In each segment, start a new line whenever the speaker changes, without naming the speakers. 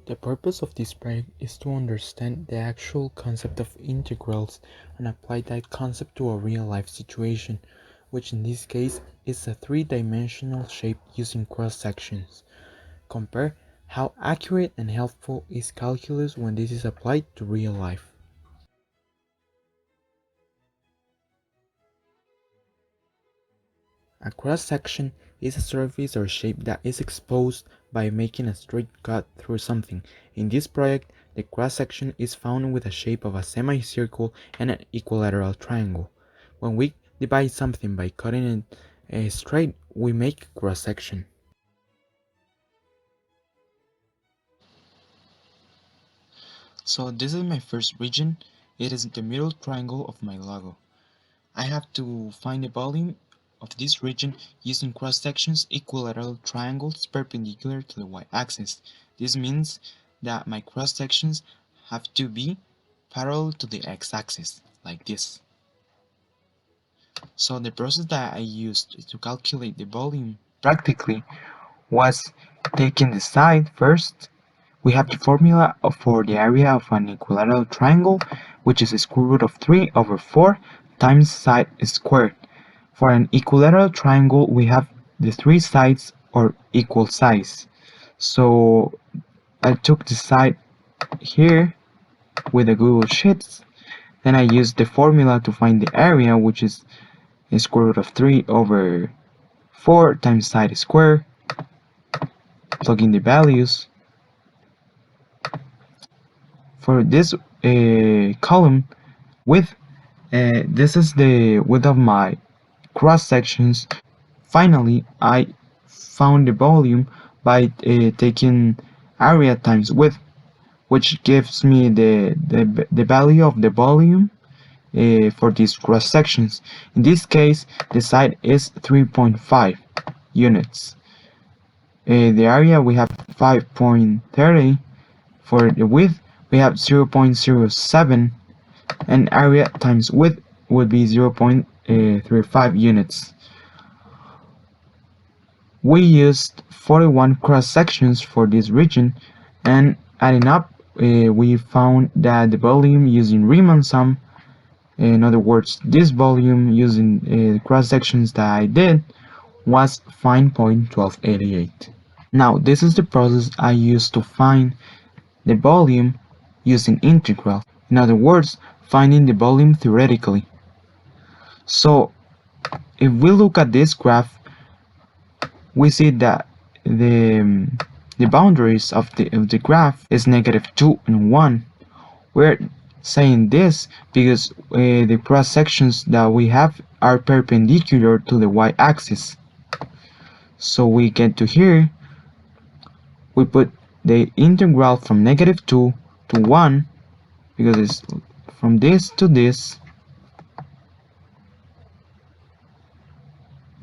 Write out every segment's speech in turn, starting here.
The purpose of this project is to understand the actual concept of integrals and apply that concept to a real-life situation, which in this case is a three-dimensional shape using cross-sections. Compare how accurate and helpful is calculus when this is applied to real life. A cross-section is a surface or shape that is exposed by making a straight cut through something. In this project, the cross-section is found with the shape of a semicircle and an equilateral triangle. When we divide something by cutting it straight, we make a cross-section. So this is my first region. It is the middle triangle of my logo. I have to find the volume of this region using cross-sections equilateral triangles perpendicular to the y-axis. This means that my cross-sections have to be parallel to the x-axis, like this. So the process that I used to calculate the volume practically was taking the side first. We have the formula for the area of an equilateral triangle, which is the square root of 3 over 4 times side squared. For an equilateral triangle, we have the three sides or equal size. So I took the side here with the Google Sheets. Then I used the formula to find the area, which is the square root of 3 over 4 times side squared. Plug in the values. For this column width, this is the width of my cross sections. Finally, I found the volume by taking area times width, which gives me the value of the volume for these cross sections. In this case, the side is 3.5 units. The area we have 5.30. For the width we have 0.07, and area times width would be 0.35 units. We used 41 cross sections for this region, and adding up we found that the volume using Riemann sum, in other words this volume using cross sections that I did, was 5.1288. Now this is the process I used to find the volume using integral. In other words, finding the volume theoretically. So if we look at this graph, we see that the boundaries of the graph is -2 and 1. We're saying this because the cross sections that we have are perpendicular to the y-axis. So we get to here, we put the integral from -2 to 1, because it's from this to this.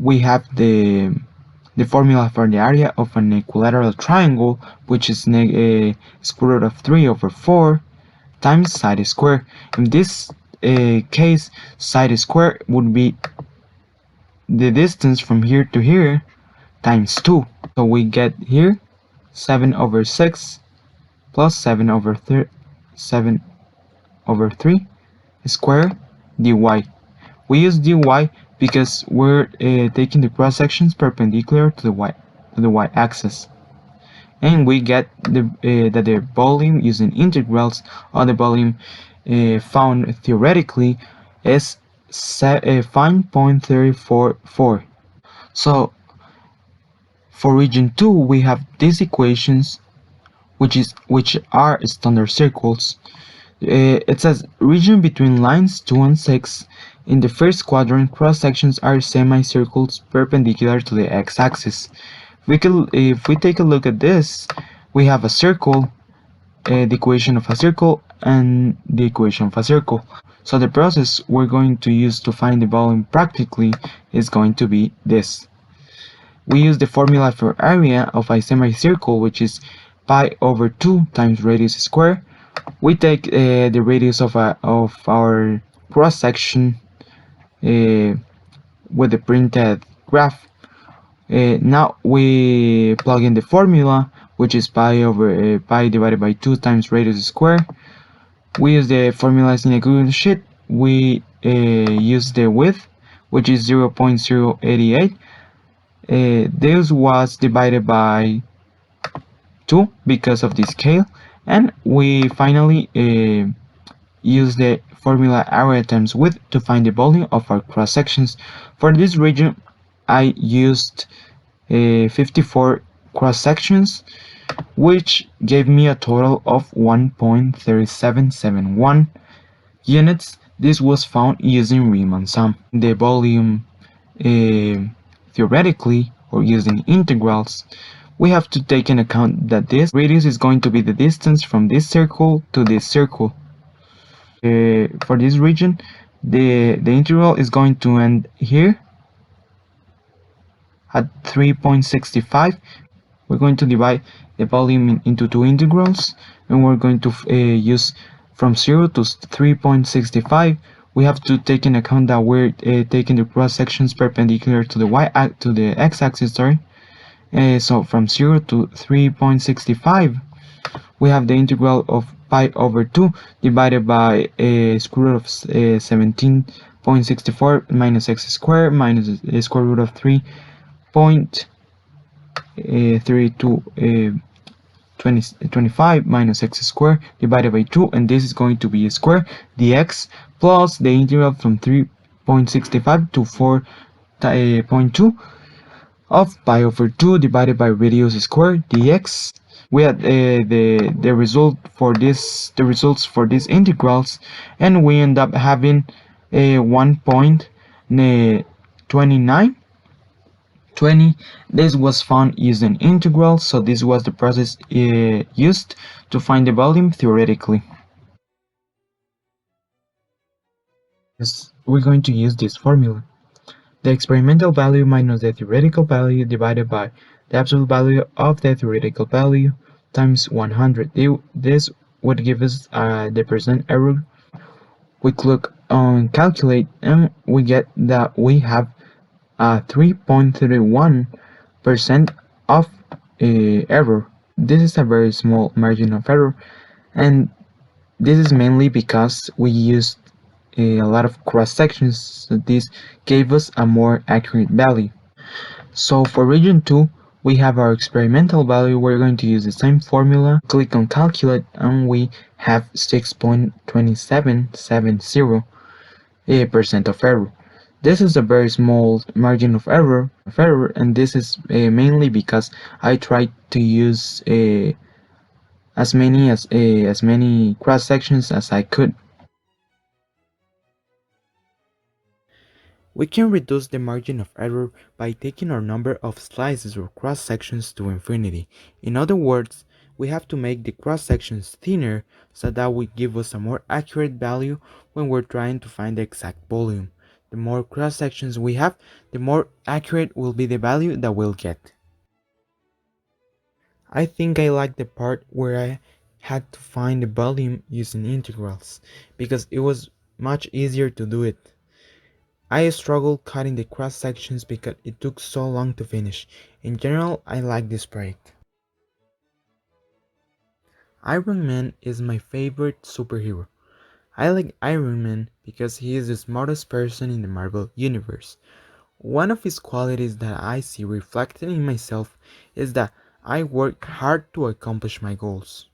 We have the formula for the area of an equilateral triangle, which is square root of 3 over 4 times side square. In this case, side square would be the distance from here to here times 2. So we get here 7 over 6 plus 7 over 3 square dy. We use dy because we're taking the cross sections perpendicular to the y-axis, and we get that the volume using integrals of the volume found theoretically is 5.344. So for region 2 we have these equations, which are standard circles. It says region between lines 2 and 6. In the first quadrant, cross sections are semicircles perpendicular to the x-axis. If we take a look at this, we have a circle, the equation of a circle, and the equation of a circle. So the process we're going to use to find the volume practically is going to be this. We use the formula for area of a semicircle, which is pi over 2 times radius square. We take the radius of our cross section with the printed graph. Now we plug in the formula, which is pi divided by 2 times radius square. We use the formulas in a Google Sheet. We use the width, which is 0.088. This was divided by 2 because of the scale, and we finally use the formula area times width to find the volume of our cross sections. For this region, I used 54 cross sections, which gave me a total of 1.3771 units. This was found using Riemann sum. The volume, theoretically, or using integrals, we have to take into account that this radius is going to be the distance from this circle to this circle. For this region, the integral is going to end here at 3.65. We're going to divide the volume into two integrals, and we're going to use from 0 to 3.65. We have to take into account that we're taking the cross sections perpendicular to the x-axis. So from 0 to 3.65, we have the integral of pi over 2 divided by square root of 17.64 minus x squared minus the square root of 3.3225 minus x squared divided by 2, and this is going to be a square dx plus the integral from 3.65 to 4.2 of pi over 2 divided by radius squared dx. We had the results for these integrals, and we end up having 1.2920. This was found using integrals, so this was the process used to find the volume theoretically. Yes, we're going to use this formula. The experimental value minus the theoretical value divided by the absolute value of the theoretical value times 100. This would give us the percent error. We click on calculate, and we get that we have 3.31% of error. This is a very small margin of error, and this is mainly because we used a lot of cross sections, so this gave us a more accurate value. So for region 2, we have our experimental value. We're going to use the same formula, click on calculate, and we have 6.2770% of error. This is a very small margin of error, and this is mainly because I tried to use as many cross sections as I could. We can reduce the margin of error by taking our number of slices or cross sections to infinity. In other words, we have to make the cross sections thinner so that will give us a more accurate value when we're trying to find the exact volume. The more cross sections we have, the more accurate will be the value that we'll get. I think I like the part where I had to find the volume using integrals, because it was much easier to do it. I struggled cutting the cross sections because it took so long to finish. In general, I like this project. Iron Man is my favorite superhero. I like Iron Man because he is the smartest person in the Marvel Universe. One of his qualities that I see reflected in myself is that I work hard to accomplish my goals.